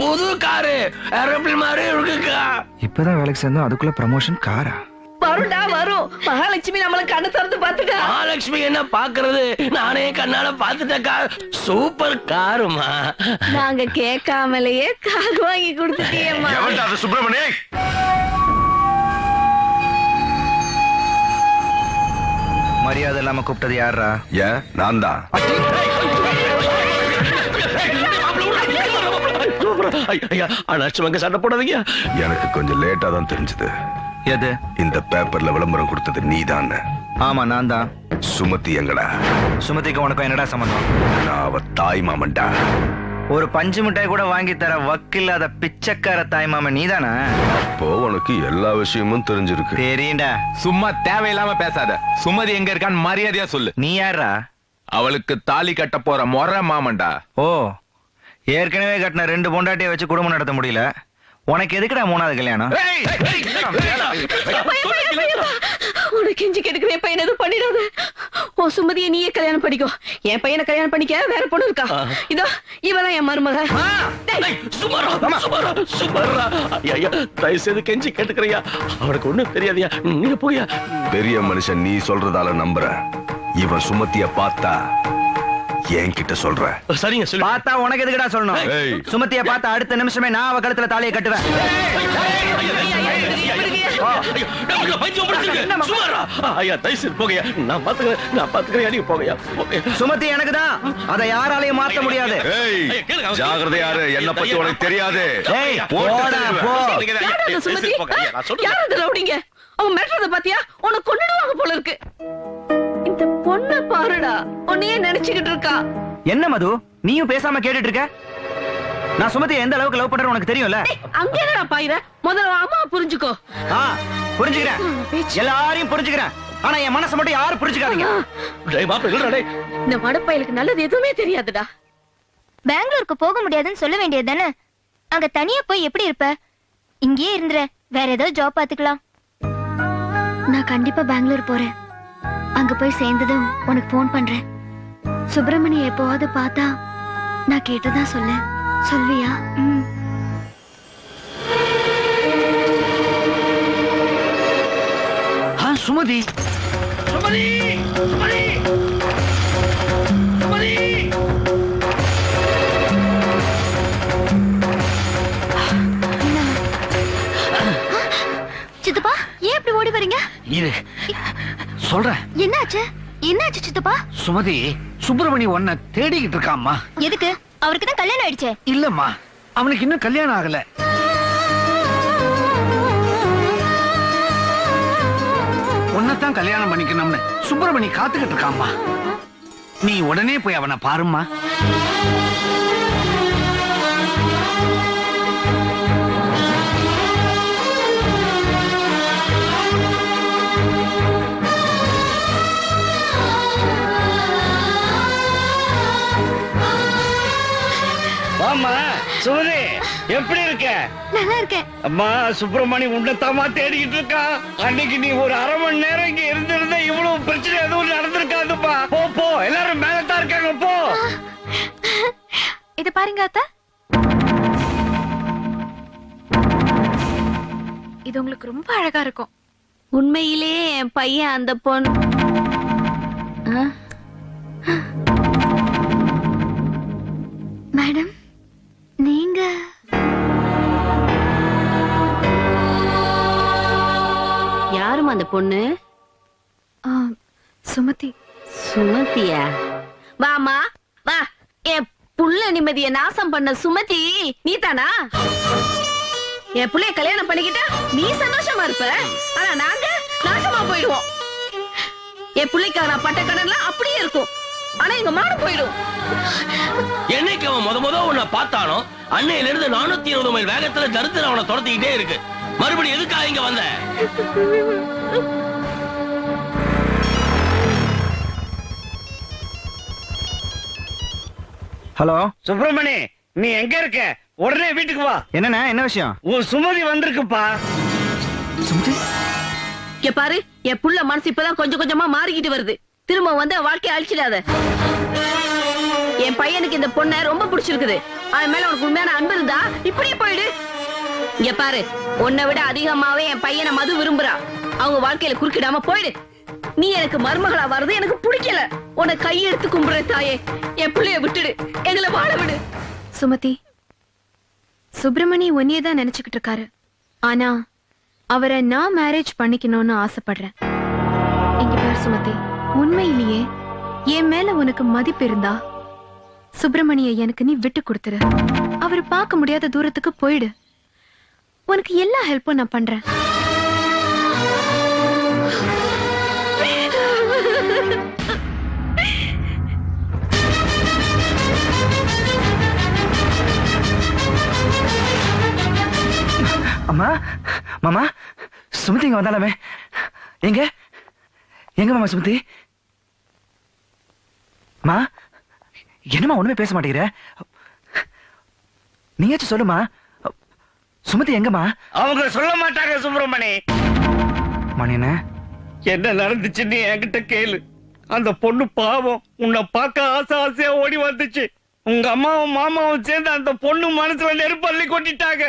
புது காரு ஏரோப்ளேன் மாதிரி இருக்குக்கா. இப்பதான் வேலைக்கு சேர்ந்தோம், அதுக்குள்ள ப்ரமோஷன் காரா? வரும்டா வரும். மகாலட்சுமி நம்மள கண்ணு திறந்து பாத்துட்டா. மகாலட்சுமி என்ன பாக்குறது, நானே கண்ணால பாத்துட்டேக்கா. சூப்பர் காருமா. நாங்க கேட்காமலேயே கார் வாங்கி கொடுத்துட்டியேம்மா. சுப்பிரமணி, மரியாதை இல்லாம கூப்பிட்டது யாரா? ஏன் நான் தான். சண்டை போடாதீங்க. எனக்கு கொஞ்சம் லேட்டா தான் தெரிஞ்சது. எது? இந்த பேப்பர்ல விளம்பரம் கொடுத்தது நீதான். ஆமா, நான் தான். சுமதி எங்கடா? சுமதிக்கு உனக்கு என்னடா சம்பந்தம்? நான் அவ தாய் மாமன்டா. ஒரு பஞ்சு மிட்டாய் கூட வாங்கி தர வக்கில்லாத பிச்சைக்கார தாய் மாமன் நீதானா? அப்போ உனக்கு எல்லா விஷயமும் தெரிஞ்சிருக்கு. தெரியும்டா. சும்மா தேவையில்லாம பேசாத. சுமதி எங்க இருக்கான்னு மரியாதையா சொல்லு. நீ யாரா? அவளுக்கு தாலி கட்ட போற மொற மாமன்டா. ஓ, ஏற்கனவே கட்டின 2 பொண்டாட்டியை வச்சு குடும்பம் நடத்த முடியல. உனக்கு எதுக்குடா 3வது கல்யாணம்? உனக்கு கெஞ்சி கேட்கிறேன், பையன் எதுவும் பண்ணிடாத. உன் சுமதியை நீயே கல்யாணம் பண்ணிக்கோ. என் பையனை கல்யாணம் பண்ணிக்க வேற பொண்ணு இருக்கா. இதோ இவதான் என் மருமக. தயவு செய்து கெஞ்சி கேட்டுக்கிறியா? அவனுக்கு ஒண்ணும் தெரியாதியா? நீங்க போயா. பெரிய மனுஷன் நீ சொல்றதால நம்புற. இவன் சுமதிய பார்த்தா என்கிட்ட சொல்ற. சரிங்க சொல்லு. பார்த்தா உனக்கு எதுக்குடா சொல்லணும்? ஏய். சுமதிய பார்த்தா அடுத்த நிமிஷமே நான் அவ கழுத்துல தாலியை கட்டுவேன். சுமதி எனக்கு தான், அதை யாராலையும் மாத்த முடியாது. ஜாகிரதையாரு, என்ன பத்தி உனக்கு தெரியாது. ஏய், போடா, போ. யாரது சுமதி? யாரது ரவுடிங்க? அவன் மிரட்டுறத பாத்தியா? உனக்கு கொன்னுடுவாங்க போல இருக்கு. இந்த பொண்ணு பாருடா, உன்னையே நினைச்சுக்கிட்டு இருக்கா. என்ன மது, நீயும் பேசாம கேட்டுட்டு இருக்க? நான் சுமதியை எந்த அளவுக்கு லவ் பண்றேன்னு உனக்கு தெரியும்ல? அங்க என்னடா பாயிர? முதல்ல அம்மா புரிஞ்சுக்கோ. புரிஞ்சுக்கிறேன், எல்லாரையும் புரிஞ்சுக்கிறேன். ஆனா என் மனசை மட்டும் யாரும் புரிஞ்சுக்காதீங்க. இந்த மடப்பயலுக்கு நல்லது எதுவுமே தெரியாதுடா. பெங்களூருக்கு போக முடியாதுன்னு சொல்ல வேண்டியது தானே? அங்க தனியா போய் எப்படி இருப்ப? இங்கேயே இருந்துற, வேற ஏதோ ஜாப் பாத்துக்கலாம். நான் கண்டிப்பா பெங்களூர் போறேன். அங்க போய் சேர்ந்ததும் உனக்கு போன் பண்றேன். சுப்பிரமணி எப்போவாது பார்த்தா நான் கேட்டதா சொல்வியா? சுமதி சுமதி சுமதி சுமதி சித்தப்பா, ஏன் இப்படி ஓடி வரீங்க? இரு சொல்றேன். என்னாச்சு சித்தப்பா? சுமதி, சுப்பிரமணி உன்னை தேடிக்கிட்டு இருக்காம்மா. எதுக்கு? அவருக்கு தான் கல்யாணம் ஆயிடுச்சே. இல்லம்மா, அவனுக்கு இன்னும் கல்யாணம் ஆகல. உன்னைத்தான் கல்யாணம் பண்ணிக்கணும்னு சுப்பிரமணி காத்துக்கிட்டு இருக்காம்மா. நீ உடனே போய் அவனை பாரும்மா. ஆமா சுமதி, எப்படி இருக்க? நல்லா இருக்கேன். அம்மா, சுப்பிரமணி உன்னத்தாமா தேடிக்கிட்டு இருக்கா. அன்னைக்கு நீ ஒரு அரை மணி நேரம் இங்க இருந்திருந்தா இவ்வளவு பிரச்சனை எதுவும் நடந்திருக்காதுப்பா. போ போ, எல்லாரும் மேலதான் இருக்காங்க, போ. இது பாருங்க அத்தா, இது உங்களுக்கு ரொம்ப அழகா இருக்கும். உண்மையிலேயே என் பையன் அந்த பொண்ணு. மேடம், நீங்க யாரும் அந்த பொண்ணு? சுமதி. சுமதியா? வாமா வா. என் புள்ள நிம்மதிய நாசம் பண்ண சுமதி நீ தானா? என் புள்ளைய கல்யாணம் பண்ணிக்கிட்டா நீ சந்தோஷமா இருப்ப, ஆனா நாங்க நாசமா போயிடுவோம். என் பிள்ளைக்காக நான் பட்ட கடன்லாம் அப்படியே இருக்கும், ஆனா எங்க மானம் போயிடும். என்னைக்கு அவன் முத உன்னை பார்த்தானோ அன்னையில இருந்து 420 மைல் வேகத்துல தருத்திர அவனை துரத்திக்கிட்டே இருக்கு. மறுபடியும் எதுக்காக இங்க வந்த? ஹலோ சுப்பிரமணி, நீ எங்க இருக்க? உடனே வீட்டுக்கு வா. என்னண்ணா, என்ன விஷயம்? உன் சுமதி வந்திருக்குப்பா. சுமதி, இங்க பாரு, என் புள்ள மனசு இப்பதான் கொஞ்சம் கொஞ்சமா மாறிக்கிட்டு வருது. திரும்ப வந்து வாழ்க்கையை அழிச்சிடாத. என் பையனுக்கு இந்த பொண்ணை ரொம்ப பிடிச்சிருக்குது. அவன் மேல உனக்கு உண்மையான அன்பு இருந்தா இப்படியே போயிடு. இங்க பாரு, உன்னை விட அதிகமாவே என் பையனை மது விரும்புறா. அவங்க வாழ்க்கையில குறுக்கிடாம போயிடு. நீ எனக்கு மருமகளா வர்றது எனக்கு பிடிக்கல. உன்னை கையெடுத்து கும்புற தாயே, என் பிள்ளைய விட்டுடு, எங்களை வாழ விடு. சுமதி, சுப்பிரமணி உன்னையதான் நினைச்சுக்கிட்டு இருக்காரு. ஆனா அவரை நான் மேரேஜ் பண்ணிக்கணும்னு ஆசைப்படுறேன். இங்க பாரு சுமதி, உண்மையிலேயே என் மேல உனக்கு மதிப்பு இருந்தா சுப்பிரமணிய எனக்கு நீ விட்டு கொடுத்துரு. அவர் பார்க்க முடியாத தூரத்துக்கு போயிடு. உனக்கு எல்லா ஹெல்ப்பும் நான் பண்றேன். அம்மா, மாமா, சுமதி இங்க வந்தாலுமே. எங்க எங்க மாமா சுமதி? அம்மா, என்னம்மா ஒண்ணுமே பேச மாட்டேங்கிற? நீயாச்சும் சொல்லுமா, சுமதி எங்கம்மா? அவங்க சொல்ல மாட்டாங்க சுப்பிரமணி. மணியண்ண, என்ன நடந்துச்சுன்னு என்கிட்ட கேளு. அந்த பொண்ணு பாவம், உன்னை பார்க்க ஆசையா ஓடி வந்துச்சு. உங்க அம்மாவும் மாமாவும் சேர்ந்து அந்த பொண்ணு மனசுல நெருப்பள்ளி கொட்டிட்டாங்க.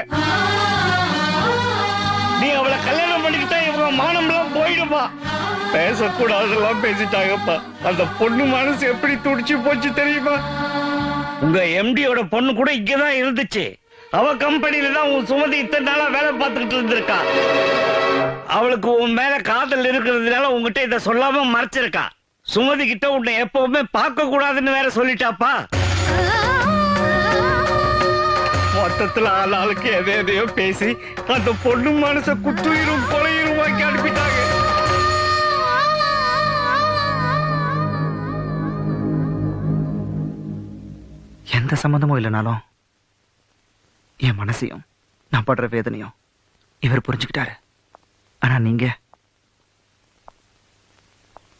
நீ அவளை கல்யாணம் பண்ணிக்கிட்டா இவங்க மானம்லாம் போயிடுப்பா. பேசக்கூடாதெல்லாம் பேசிட்டாங்கப்பா. அந்த பொண்ணு மனசு எப்படி துடிச்சு போச்சு தெரியுமா? உங்க எம்டியோட பொண்ணு கூட இங்கதான் இருந்துச்சு. அவ கம்பெனில தான் உன் சுமதி இத்தனை நாளா வேலை பார்த்துக்கிட்டு இருந்திருக்கா. அவளுக்கு உன் மேல காதல் இருக்கிறதுனால உங்ககிட்ட இத சொல்லாம மறைச்சிருக்கா. சுமதி கிட்ட உன்னை எப்பவுமே பார்க்க கூடாதுன்னு வேற சொல்லிட்டாப்பா. மொத்தத்துல ஆளாளுக்கு எதையோ பேசி அந்த பொண்ணு மனச குத்துயிரும் கொலையுருமாக்கி அனுப்பிட்டாங்க. எந்த சம்பந்தமும் இல்லைனாலும் என் மனசையும் நான் படுற வேதனையும் இவர் புரிஞ்சுக்கிட்டாரு. ஆனா நீங்க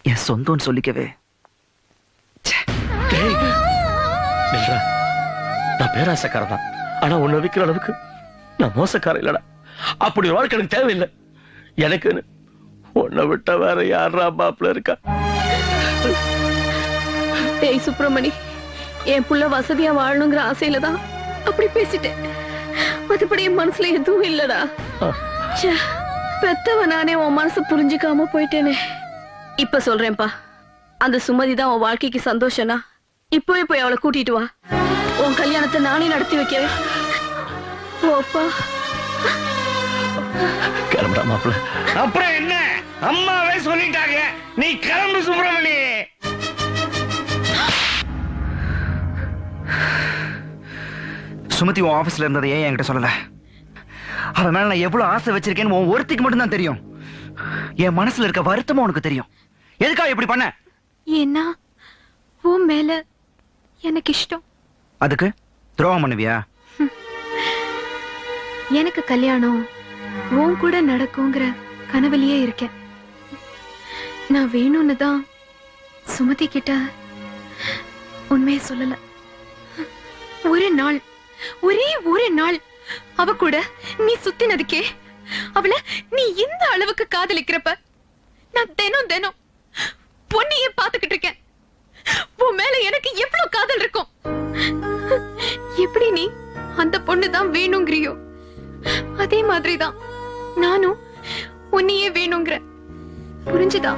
என் சொந்தம்னு சொல்லிக்கவே. நான் பேராசக்காரன் தான், ஆனா உன்னை விக்கிற அளவுக்கு நான் மோசக்காரன் இல்லடா. அப்படி ஒரு வாழ்க்கை எனக்கு தேவையில்லை. எனக்கு உன்னை விட்ட வேற யாரா மாப்பிள்ள இருக்கா? டேய் சுப்பிரமணி, என் புள்ள வசதியா வாழணுங்கிற ஆசையில தான் அப்படி பேசிட்டேன். மற்றபடி என் மனசுல எதுவும் இல்லடா. பெத்தவ நானே உன் மனசு புரிஞ்சுக்காம போயிட்டேனே. இப்ப சொல்றேன்பா, அந்த சுமதி தான் உன் வாழ்க்கைக்கு சந்தோஷம்னா இப்பவே போய் அவளை கூட்டிட்டு வா. உன் கல்யாணத்தை நானே நடத்தி வைக்கிறேன். ஓப்பா கிளம்புடா மாப்பிள்ள. அப்புறம் என்ன, அம்மாவே சொல்லிட்டாங்க, நீ கிளம்பு சுப்பிரமணி. சுமதி உன் ஆபீஸ்ல இருந்ததை ஏன் என்கிட்ட சொல்லல? அவன் மேல நான் எவ்வளவு ஆசை வச்சிருக்கேன்னு உன் ஒருத்திக்கு மட்டும் தான் தெரியும். என் மனசுல இருக்க வருத்தமும் உனக்கு தெரியும். எதுக்காக இப்படி பண்ண? ஏன்னா உன் மேல எனக்கு இஷ்டம். அதுக்கு துரோகம் பண்ணுவியா? எனக்கு கல்யாணம் உன் கூட நடக்குங்கிற கனவுலயே இருக்கேன். நான் வேணும்னு தான் சுமதி கிட்ட உண்மையை சொல்லல. ஒரு நாள், ஒரே ஒரு நாள் அவ கூட நீ சுத்தினதுக்கே அவளை நீ இந்த அளவுக்கு காதலிக்கிறப்ப நான் தினம் தினம் பொண்ணையே பாத்துக்கிட்டு இருக்கேன். உன் மேல எனக்கு எவ்வளவு காதல் இருக்கும். எப்படி நீ அந்த பொண்ணு தான் வேணுங்கிறியோ அதே மாதிரிதான் நானும் உன்னையே வேணுங்கிற. புரிஞ்சுதா?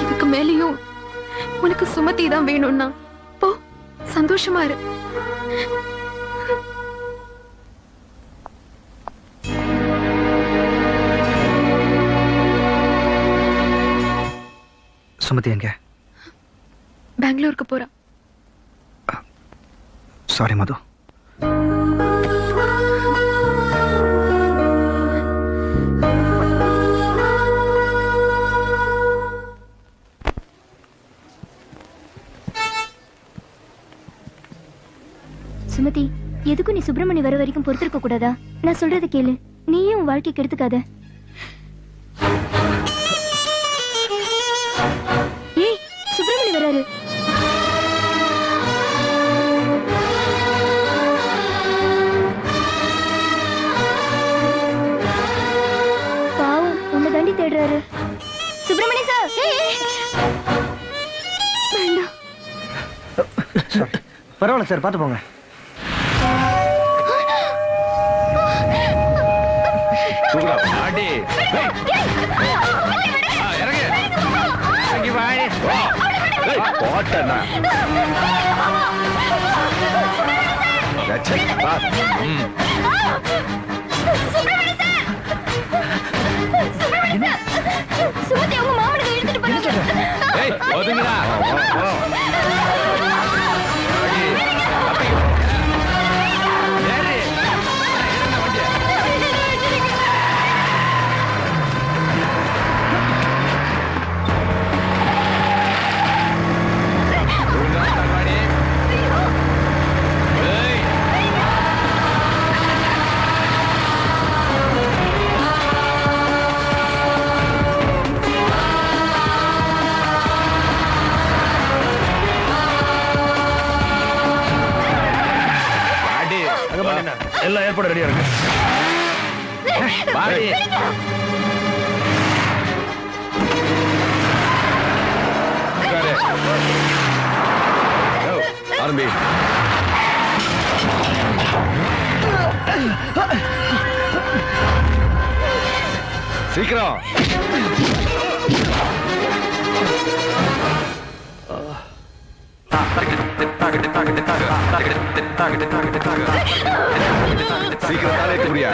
இதுக்கு மேலேயும் உனக்கு சுமதி தான் வேணும்னா போ, சந்தோஷமா இரு. சுமதி எங்க? பெங்களூருக்கு போறா. சாரி மது. சுமதி, எதுக்கும் நீ சுப்பிரமணி வர வரைக்கும் பொறுத்திருக்க கூடாதா? நான் சொல்றது கேளு, நீயும் உன் வாழ்க்கைக்கு எடுத்துக்காத. ஏய், சுப்பிரமணி வராரு. பாவம், உன்னை தாண்டி தேடுறாரு. சுப்பிரமணி சார், வேண்டாம். பரவாயில்ல சார், பார்த்து போங்க. சுமதி அவங்க மாமனுக்கு எடுத்துட்டு போறாங்க. எல்லாம் ஏற்பாடு ரெடியா இருக்கு. ஆரம்பி. சீக்கிரம். சீக்கிரம் தானே முடியா?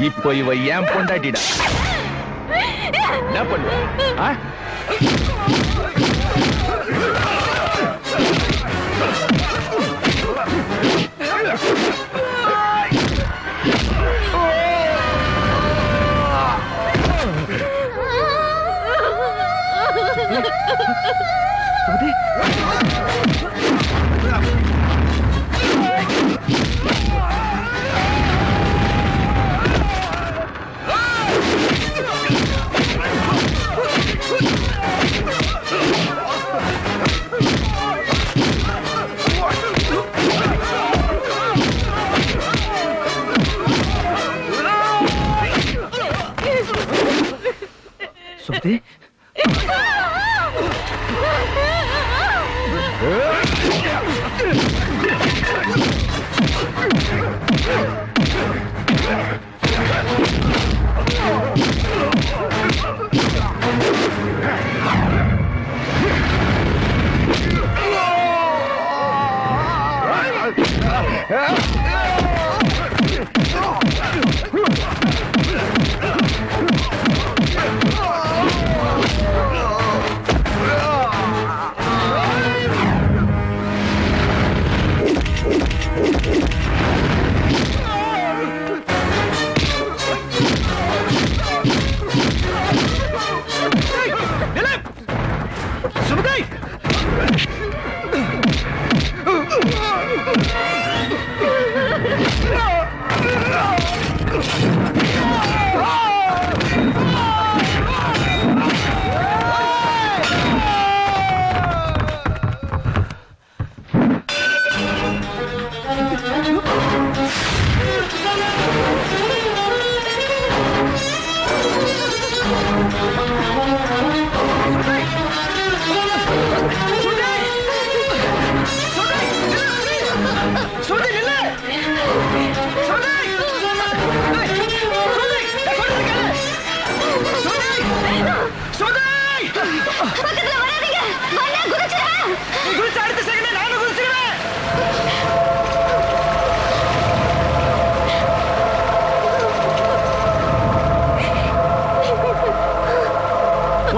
இப்போ இவ ஏன் பொண்டாட்டிடா. என்ன பண்ணுவ? சுமதி,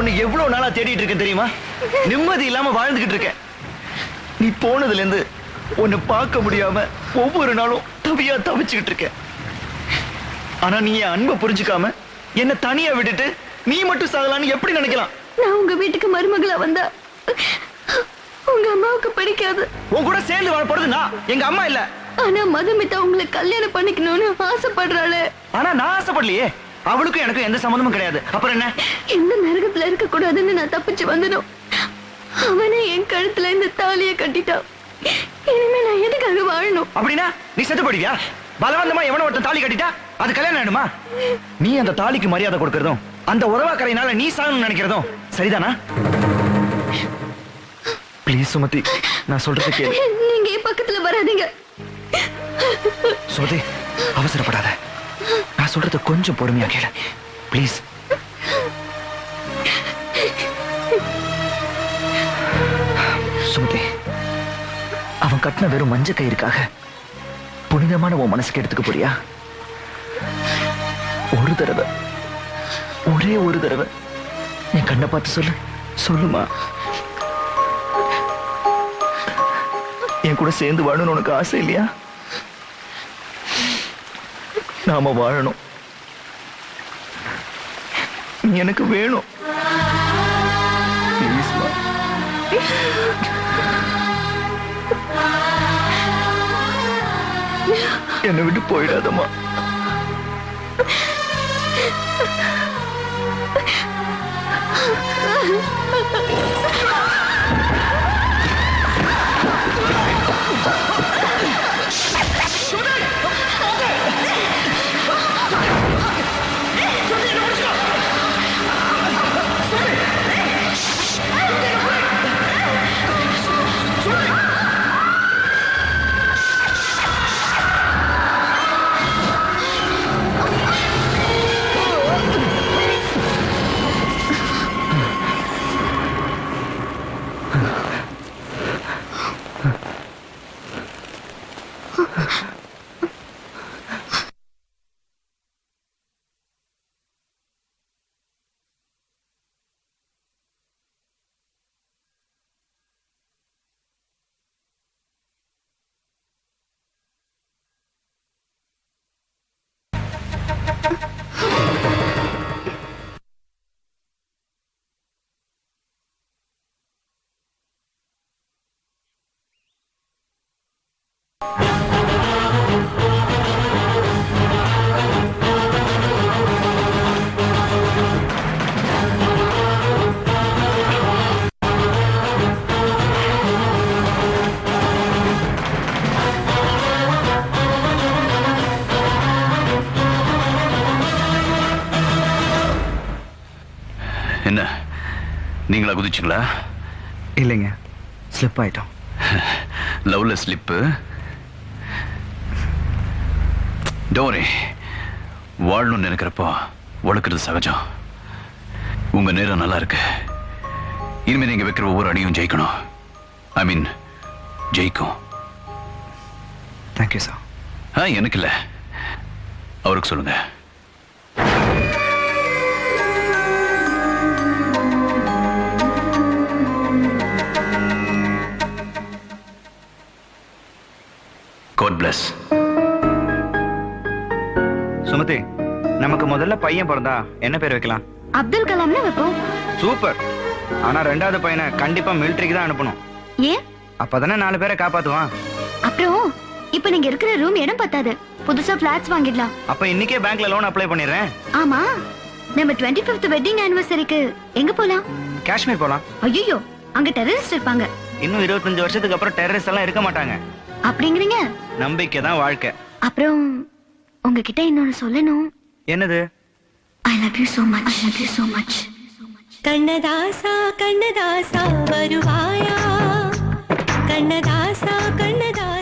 உன்னை எவ்வளவு நாளா தேடிட்டு இருக்கேன் தெரியுமா? நிம்மதி இல்லாம வாழ்ந்துகிட்டு இருக்கேன். நீ போனதுல இருந்து உன்னை பார்க்க முடியாம ஒவ்வொரு நாளும் தவியா தவிச்சுக்கிட்டு இருக்கேன். ஆனா நீ என் அன்பை புரிஞ்சுக்காம என்ன தனியா விட்டுட்டு நீ மட்டும் சாகலான்னு எப்படி நினைக்கலாம்? நான் உங்க வீட்டுக்கு மருமகளா வந்தா உங்க அம்மாவுக்கு பிடிக்காது. உன் கூட சேர்ந்து வாழ போறது நான், எங்க அம்மா இல்ல. ஆனா மதுமிதா உங்களை கல்யாணம் பண்ணிக்கணும்னு ஆசைப்படுறாளே. ஆனா நான் ஆசைப்படலையே. அவளுக்கும் எனக்கும் எந்த சம்மந்தமும் கிடையாது. அப்புறம் என்ன? எந்த நரகத்துல இருக்க கூடாதுன்னு நான் தப்பிச்சு வந்தனும். அவனே என் கழுத்துல இந்த தாலியை கட்டிட்டான். இனிமே நான் எதுக்காக வாழணும்? அப்படின்னா நீ செத்து போடுவியா? பலவந்தமா எவனோ ஒருத்தன் தாலி கட்டிட்டா அது கல்யாணம் ஆயிடுமா? நீ அந்த தாலிக்கு மரியாதை கொடுக்கறதும் அந்த உறவாக்கரையினால நீ சாகணும்னு நினைக்கிறதும் சரிதானா? ப்ளீஸ் சுமதி, நான் சொல்றது கேளு. நீங்க பக்கத்துல வராதீங்க. சுமதி, அவசரப்படாத. நான் சொல்றது கொஞ்சம் பொறுமையா கேளு ப்ளீஸ். சுமதி, அவன் கட்டின வெறும் மஞ்ச கயிறுக்காக புனிதமான உன் மனசுக்கு எடுத்துக்க போறியா? ஒரு தடவை, ஒரே ஒரு தடவை என் கண்ணை பார்த்து சொல்லு. சொல்லுமா, என் கூட சேர்ந்து வாழணும்னு உனக்கு ஆசை இல்லையா? நாம வாழணும். நீ எனக்கு வேணும். ப்ளீஸ்மா. என்னை விட்டு போயிடாதம்மா. என்ன நீங்களா குதிச்சிங்களா? இல்லைங்க, ஸ்லிப் ஆயிட்டோம். லவ்ல ஸ்லிப்பு. டோரி, வாழணும்னு நினைக்கிறப்போ வளர்க்கறது சகஜம். உங்க நேரம் நல்லா இருக்கு. இனிமே நீங்க வைக்கிற ஒவ்வொரு அடியும் ஜெயிக்கணும். ஐ மீன் ஜெயிக்கும். Thank you sir. எனக்கு இல்ல, அவருக்கு சொல்லுங்க. God bless. சுமதி, நமக்கு முதல்ல பையன் பிறந்தா என்ன பேர் வைக்கலாம்? அப்துல் கலாம்னு வைப்போம். சூப்பர். ஆனா ரெண்டாவது பையனை கண்டிப்பா மிலிட்டரிக்கு தான் அனுப்பணும். ஏன்? அப்பதானே 4 பேரை காப்பாத்துவான். அப்புறம் இப்ப நீங்க இருக்கிற ரூம் இடம் பத்தாது, புதுசா பிளாட்ஸ் வாங்கிடலாம். அப்ப இன்னைக்கே பேங்க்ல லோன் அப்ளை பண்ணிடுறேன். ஆமா, நம்ம 25th வெட்டிங் ஆனிவர்சரிக்கு எங்க போலாம்? காஷ்மீர் போலாம். ஐயோ, அங்க டெரரிஸ்ட் இருப்பாங்க. இன்னும் 25 வருஷத்துக்கு அப்புறம் டெரரிஸ்ட் எல்லாம் இருக்க மாட்டாங்க. அப்படிங்கிறீங்க? நம்பிக்கை தான் வாழ்க்கை. அப்புறம் உங்ககிட்ட இன்னொன்னு சொல்லணும். என்னது? I love you so much. I love you so much. Kannadasa Kannadasa Varuvaayaa, Kannadasa Kannadasa